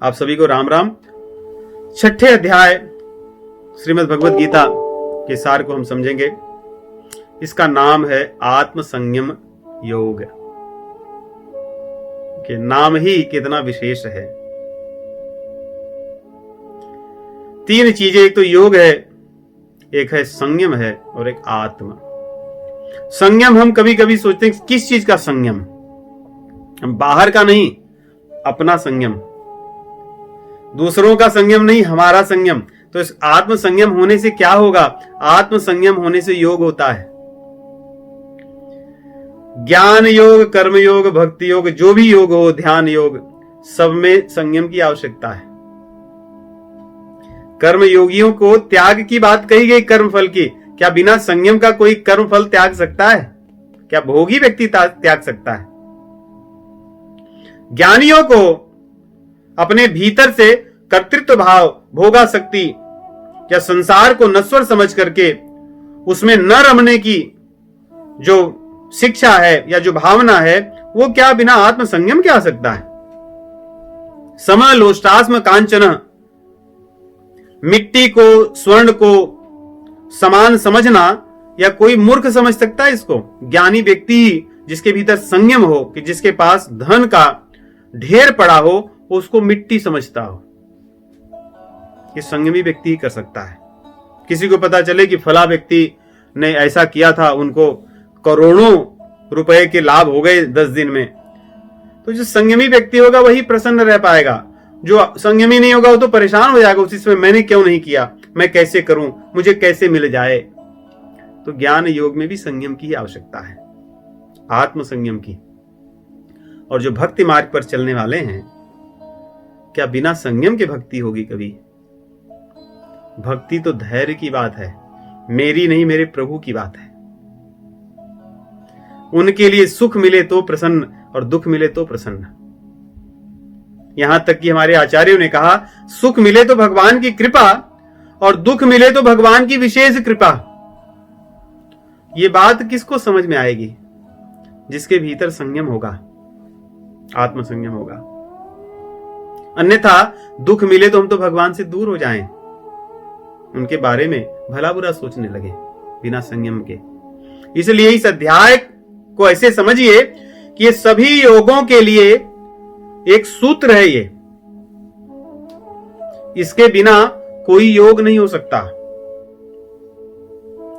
आप सभी को राम राम। छठे अध्याय श्रीमद् भगवत गीता के सार को हम समझेंगे। इसका नाम है आत्म संयम योग। कि नाम ही कितना विशेष है। तीन चीजें, एक तो योग है, एक है संयम है और एक आत्म संयम। हम कभी कभी सोचते हैं किस चीज का संयम, हम बाहर का नहीं, अपना संयम, दूसरों का संयम नहीं, हमारा संयम। तो इस आत्म संयम होने से क्या होगा? आत्म संयम होने से योग होता है। ज्ञान योग, कर्म योग, भक्ति योग, जो भी योग हो, ध्यान योग, सब में संयम की आवश्यकता है। कर्म योगियों को त्याग की बात कही गई, कर्म फल की। क्या बिना संयम का कोई कर्म फल त्याग सकता है? क्या भोगी व्यक्ति त्याग सकता है? ज्ञानियों को अपने भीतर से कर्तृत्व भाव, भोगासक्ति या संसार को नश्वर समझ करके उसमें न रमने की जो शिक्षा है या जो भावना है, वो क्या बिना आत्म संयम के आ सकता है? सम लोष्टास्म कांचन, मिट्टी को, स्वर्ण को समान समझना या कोई मूर्ख समझ सकता है इसको? ज्ञानी व्यक्ति ही, जिसके भीतर संयम हो, कि जिसके पास धन का ढेर पड़ा हो, उसको मिट्टी समझता हो, ये संयमी व्यक्ति ही कर सकता है। किसी को पता चले कि फला व्यक्ति ने ऐसा किया था, उनको करोड़ों रुपए के लाभ हो गए 10 दिन में, तो जो संयमी व्यक्ति होगा वही प्रसन्न रह पाएगा। जो संयमी नहीं होगा वो तो परेशान हो जाएगा उसी समय, मैंने क्यों नहीं किया, मैं कैसे करूं, मुझे कैसे मिल जाए। तो ज्ञान योग में भी संयम की ही आवश्यकता है, आत्म संयम की। और जो भक्ति मार्ग पर चलने वाले हैं, क्या बिना संयम के भक्ति होगी कभी? भक्ति तो धैर्य की बात है, मेरी नहीं, मेरे प्रभु की बात है। उनके लिए सुख मिले तो प्रसन्न और दुख मिले तो प्रसन्न। यहां तक कि हमारे आचार्यों ने कहा, सुख मिले तो भगवान की कृपा और दुख मिले तो भगवान की विशेष कृपा। ये बात किसको समझ में आएगी? जिसके भीतर संयम होगा, आत्म संयम होगा। अन्यथा दुख मिले तो हम तो भगवान से दूर हो जाएं, उनके बारे में भला बुरा सोचने लगे बिना संयम के। इसलिए इस अध्याय को ऐसे समझिए कि ये सभी योगों के लिए एक सूत्र है। ये, इसके बिना कोई योग नहीं हो सकता।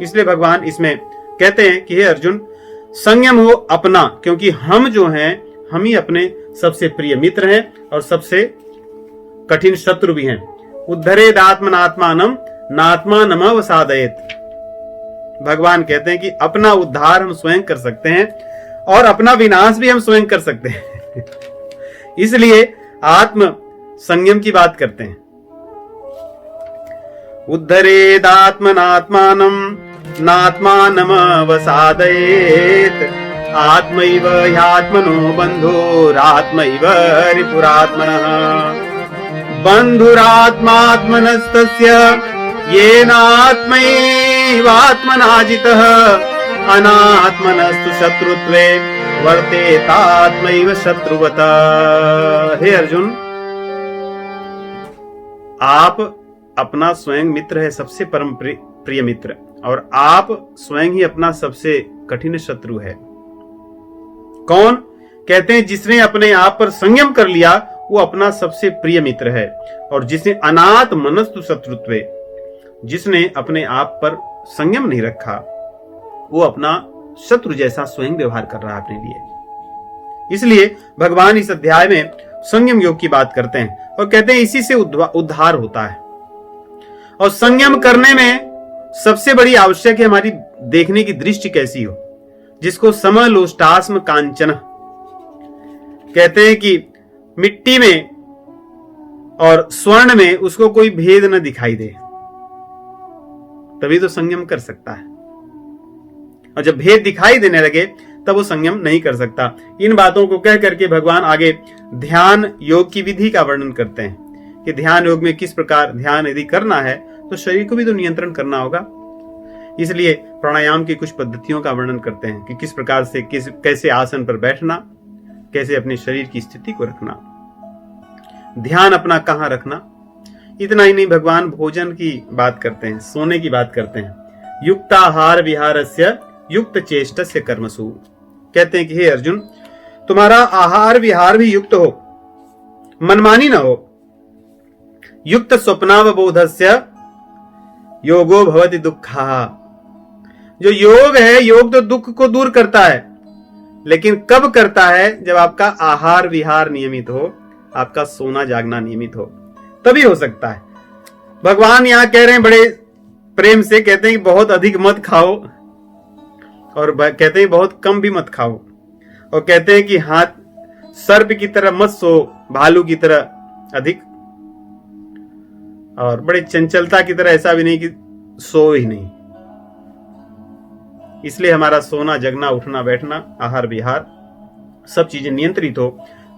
इसलिए भगवान इसमें कहते हैं कि हे अर्जुन, संयम हो अपना, क्योंकि हम जो हैं, हम ही अपने सबसे प्रिय मित्र हैं और सबसे कठिन शत्रु भी हैं। उद्धरेद आत्मनात्मानम नात्मानम अवसादयेत। भगवान कहते हैं कि अपना उद्धार हम स्वयं कर सकते हैं और अपना विनाश भी हम स्वयं कर सकते हैं। इसलिए आत्म संयम की बात करते हैं। उद्धरेद आत्मनात्मानम नात्मानम अवसादयेत। आत्मैव ह्यात्मनो बन्धुरात्मैव रिपुरात्मनः। बन्धुरात्मात्मनस्तस्य येनात्मैवात्मनाजितः। अनात्मनस्तु शत्रुत्वे वर्तेतात्मैव शत्रुवत। हे अर्जुन, आप अपना स्वयं मित्र है, सबसे परम प्रिय मित्र, और आप स्वयं ही अपना सबसे कठिन शत्रु है। कौन? कहते हैं जिसने अपने आप पर संयम कर लिया वो अपना सबसे प्रिय मित्र है। और जिसने अनाथ मनस्तु शत्रुत्वे, जिसने अपने आप पर संयम नहीं रखा, वो अपना शत्रु जैसा स्वयं व्यवहार कर रहा है अपने लिए। इसलिए भगवान इस अध्याय में संयम योग की बात करते हैं और कहते हैं इसी से उद्धार होता है। और संयम करने में सबसे बड़ी आवश्यक है हमारी देखने की दृष्टि कैसी हो, जिसको समलोष्टास्म कांचन कहते हैं कि मिट्टी में और स्वर्ण में उसको कोई भेद न दिखाई दे, तभी तो संयम कर सकता है। और जब भेद दिखाई देने लगे तब वो संयम नहीं कर सकता। इन बातों को कह करके भगवान आगे ध्यान योग की विधि का वर्णन करते हैं कि ध्यान योग में किस प्रकार ध्यान यदि करना है तो शरीर को भी तो नियंत्रण करना होगा। इसलिए प्राणायाम की कुछ पद्धतियों का वर्णन करते हैं कि किस प्रकार से कैसे आसन पर बैठना, कैसे अपने शरीर की स्थिति को रखना। ध्यान अपना कहां रखना। इतना ही नहीं, भगवान भोजन की बात करते हैं, सोने की बात करते हैं। युक्ताहार विहारस्य युक्त चेष्टस्य कर्मसु। कहते हैं कि हे अर्जुन, तुम्हारा आहार विहार भी युक्त हो, मनमानी ना हो। युक्त स्वप्नावबोधस्य योगो भवति दुःखा। जो योग है, योग तो दुख को दूर करता है, लेकिन कब करता है? जब आपका आहार विहार नियमित हो, आपका सोना जागना नियमित हो, तभी हो सकता है। भगवान यहां कह रहे हैं, बड़े प्रेम से कहते हैं कि बहुत अधिक मत खाओ, और कहते हैं बहुत कम भी मत खाओ, और कहते हैं कि हाथ सर्प की तरह मत सो, भालू की तरह अधिक, और बड़े चंचलता की तरह ऐसा भी नहीं कि सो ही नहीं। इसलिए हमारा सोना जगना, उठना बैठना, आहार विहार सब चीजें नियंत्रित हो,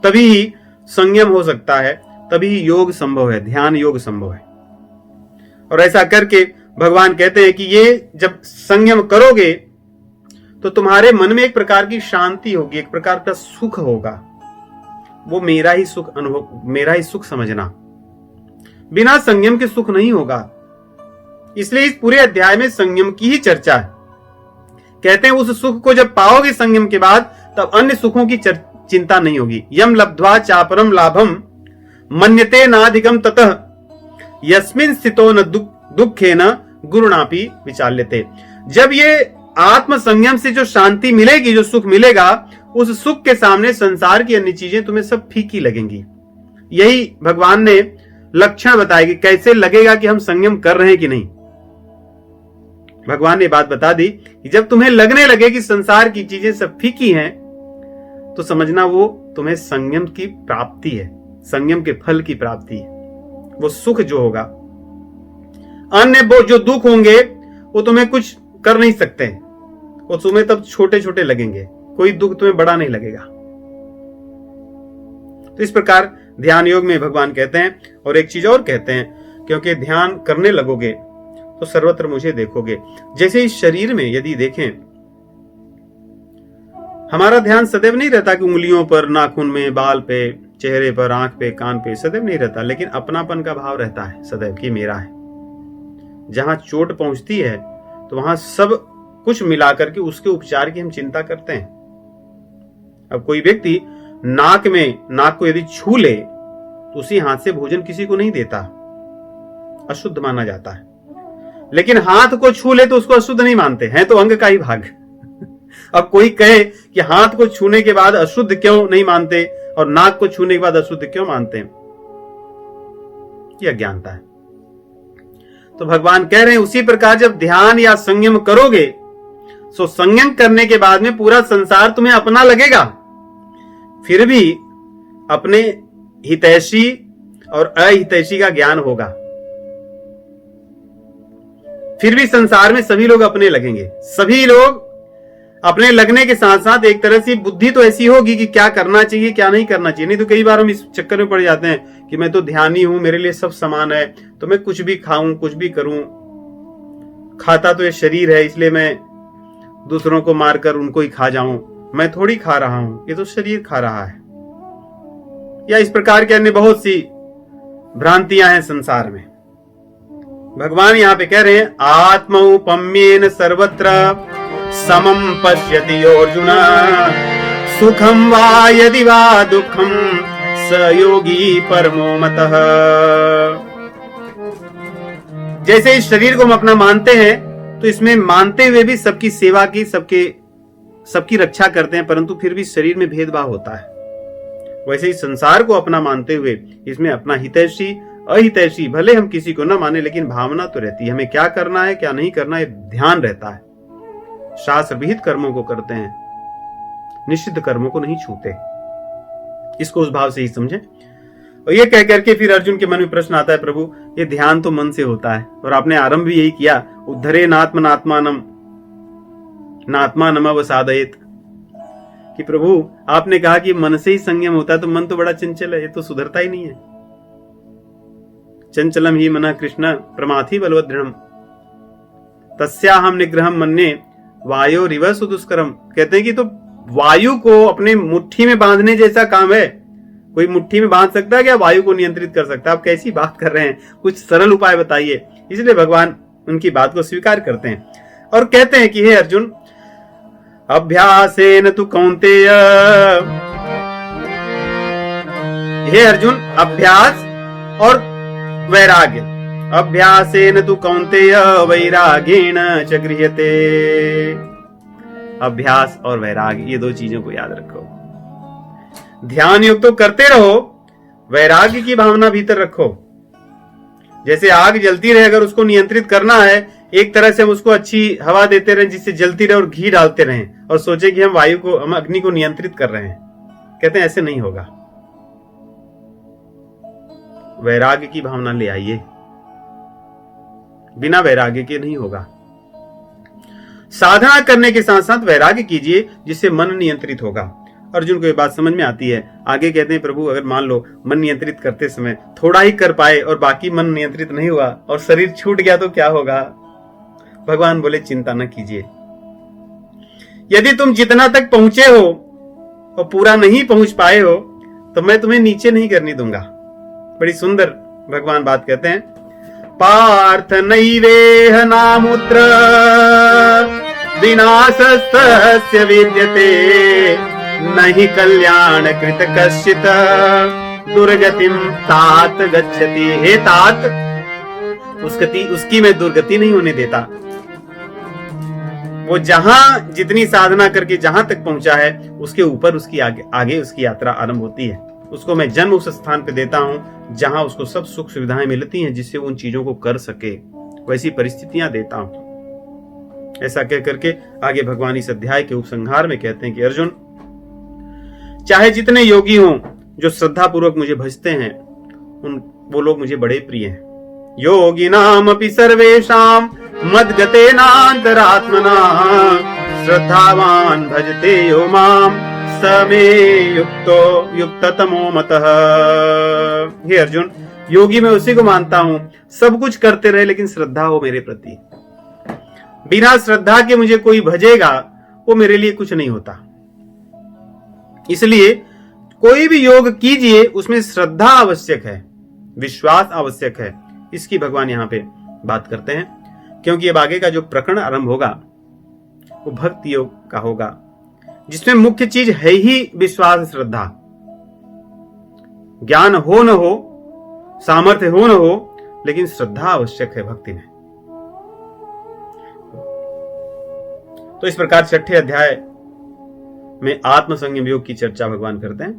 तभी संयम हो सकता है, तभी योग संभव है, ध्यान योग संभव है। और ऐसा करके भगवान कहते हैं कि ये जब संयम करोगे तो तुम्हारे मन में एक प्रकार की शांति होगी, एक प्रकार का सुख होगा। वो मेरा ही सुख अनुभव, मेरा ही सुख समझना। बिना संयम के सुख नहीं होगा। इसलिए इस पूरे अध्याय में संयम की ही चर्चा है। कहते हैं उस सुख को जब पाओगे संयम के बाद, तब अन्य सुखों की चिंता नहीं होगी। यम लब्ध्वा चापरम लाभम मन्यते नाधिकम ततः यस्मिन स्थितो न दुःखेन गुरुणापि विचाल्यते। जब ये आत्म संयम से जो शांति मिलेगी, जो सुख मिलेगा, उस सुख के सामने संसार की अन्य चीजें तुम्हें सब फीकी लगेंगी। यही भगवान ने लक्षण बताए कि कैसे लगेगा कि हम संयम कर रहे हैं कि नहीं। भगवान ने बात बता दी कि जब तुम्हें लगने लगे कि संसार की चीजें सब फीकी हैं, तो समझना वो तुम्हें संयम की प्राप्ति है, संयम के फल की प्राप्ति है। वो सुख जो होगा, अन्य वो जो दुख होंगे वो तुम्हें कुछ कर नहीं सकते, वो तुम्हें तब छोटे छोटे लगेंगे, कोई दुख तुम्हें बड़ा नहीं लगेगा। तो इस प्रकार ध्यान योग में भगवान कहते हैं, और एक चीज और कहते हैं, क्योंकि ध्यान करने लगोगे तो सर्वत्र मुझे देखोगे। जैसे इस शरीर में यदि देखें, हमारा ध्यान सदैव नहीं रहता कि उंगलियों पर, नाखून में, बाल पे, चेहरे पर, आंख पे, कान पे, सदैव नहीं रहता, लेकिन अपनापन का भाव रहता है सदैव कि मेरा है। जहां चोट पहुंचती है तो वहां सब कुछ मिलाकर के उसके उपचार की हम चिंता करते हैं। अब कोई व्यक्ति नाक को यदि छू ले तो उसी हाथ से भोजन किसी को नहीं देता, अशुद्ध माना जाता है। लेकिन हाथ को छू ले तो उसको अशुद्ध नहीं मानते हैं, तो अंग का ही भाग। अब कोई कहे कि हाथ को छूने के बाद अशुद्ध क्यों नहीं मानते और नाक को छूने के बाद अशुद्ध क्यों मानते हैं, यह अज्ञानता है। तो भगवान कह रहे हैं उसी प्रकार जब ध्यान या संयम करोगे, सो संयम करने के बाद में पूरा संसार तुम्हें अपना लगेगा, फिर भी अपने हितैषी और अहितैषी का ज्ञान होगा। फिर भी संसार में सभी लोग अपने लगेंगे। सभी लोग अपने लगने के साथ साथ एक तरह से बुद्धि तो ऐसी होगी कि क्या करना चाहिए क्या नहीं करना चाहिए। नहीं तो कई बार हम इस चक्कर में पड़ जाते हैं कि मैं तो ध्यानी हूं, मेरे लिए सब समान है, तो मैं कुछ भी खाऊं, कुछ भी करूं, खाता तो ये शरीर है, इसलिए मैं दूसरों को मारकर उनको ही खा जाऊं, मैं थोड़ी खा रहा हूं, ये तो शरीर खा रहा है। या इस प्रकार के अन्य बहुत सी भ्रांतियां हैं संसार में। भगवान यहां पे कह रहे हैं आत्मौपम्येन सर्वत्र समम पश्यति अर्जुन सुखम वा यदि वा दुखम स योगी परमो मतः। जैसे इस शरीर को हम अपना मानते हैं, तो इसमें मानते हुए भी सबकी सेवा की, सबकी रक्षा करते हैं, परंतु फिर भी शरीर में भेदभाव होता है। वैसे ही संसार को अपना मानते हुए इसमें अपना हितैषी अहितैषी, भले हम किसी को न माने, लेकिन भावना तो रहती है, हमें क्या करना है क्या नहीं करना है ध्यान रहता है। शास्त्र विहित कर्मों को करते हैं, निषिद्ध कर्मों को नहीं छूते। इसको उस भाव से ही समझें। और ये कह करके फिर अर्जुन के मन में प्रश्न आता है, प्रभु ये ध्यान तो मन से होता है, और आपने आरंभ भी यही किया, उद्धरे नात्मनात्मानम नात्मानम अवसादयेत, कि प्रभु आपने कहा कि मन से ही संयम होता है, तो मन तो बड़ा चंचल है, ये तो सुधरता ही नहीं है। चंचलम ही मना कृष्ण प्रमाथि बलवदृढ़ तस्याहम निग्रहम मन्ये वायो रिवर्स दुष्करम। कहते हैं कि तो वायु को अपने मुट्ठी में बांधने जैसा काम है, कोई मुट्ठी में बांध सकता है क्या? वायु को नियंत्रित कर सकता है? आप कैसी बात कर रहे हैं? कुछ सरल उपाय बताइए। इसलिए भगवान उनकी बात को स्वीकार करते हैं और कहते हैं कि हे अर्जुन, अभ्यासेन तु कौन्तेय, हे अर्जुन, अभ्यास और वैराग्य, अभ्यासेन तु कौन्तेय वैराग्येण च गृह्यते। अभ्यास और वैराग्य, ये दो चीजों को याद रखो। ध्यान युक्त तो करते रहो, वैराग्य की भावना भीतर रखो। जैसे आग जलती रहे, अगर उसको नियंत्रित करना है, एक तरह से हम उसको अच्छी हवा देते रहें जिससे जलती रहे और घी डालते रहें और सोचे कि हम अग्नि को नियंत्रित कर रहे हैं, कहते हैं ऐसे नहीं होगा। वैराग्य की भावना ले आइए, बिना वैराग्य के नहीं होगा। साधना करने के साथ साथ वैराग्य कीजिए जिससे मन नियंत्रित होगा। अर्जुन को ये बात समझ में आती है। आगे कहते हैं, प्रभु अगर मान लो मन नियंत्रित करते समय थोड़ा ही कर पाए और बाकी मन नियंत्रित नहीं हुआ और शरीर छूट गया तो क्या होगा? भगवान बोले, चिंता न कीजिए, यदि तुम जितना तक पहुंचे हो और पूरा नहीं पहुंच पाए हो तो मैं तुम्हें नीचे नहीं करने दूंगा। बड़ी सुंदर भगवान बात कहते हैं, पार्थ नैवेह नामुत्र विनाशस्य विद्यते, नहीं कल्याण कृत कश्चित दुर्गतिम तात गच्छति। हे तात, उसकी मैं दुर्गति नहीं होने देता। वो जहां जितनी साधना करके जहां तक पहुंचा है उसके ऊपर उसकी आगे उसकी यात्रा आरंभ होती है। उसको मैं जन्म उस स्थान पे देता हूं जहां उसको सब सुख सुविधाएं मिलती हैं जिससे वो उन चीजों को कर सके, वैसी परिस्थितियां देता हूं। ऐसा कह करके आगे भगवान इस अध्याय के उपसंहार में कहते हैं कि अर्जुन, चाहे जितने योगी हों जो श्रद्धा पूर्वक मुझे भजते हैं, वो लोग मुझे बड़े प्रिय हैं। योगिनाम अपि सर्वेषां मद्गतेनान्तरात्मना, श्रद्धावान भजते यो माम स मे युक्ततमो मतः। हे अर्जुन, योगी मैं उसी को मानता हूं सब कुछ करते रहे लेकिन श्रद्धा हो मेरे प्रति। बिना श्रद्धा के मुझे कोई भजेगा वो मेरे लिए कुछ नहीं होता। इसलिए कोई भी योग कीजिए उसमें श्रद्धा आवश्यक है, विश्वास आवश्यक है। इसकी भगवान यहां पे बात करते हैं, क्योंकि अब आगे का जो प्रकरण आरंभ होगा वो भक्ति योग का होगा, जिसमें मुख्य चीज है ही विश्वास, श्रद्धा। ज्ञान हो न हो, सामर्थ्य हो न हो, लेकिन श्रद्धा आवश्यक है भक्ति में। तो इस प्रकार छठे अध्याय में आत्म संयम योग की चर्चा भगवान करते हैं।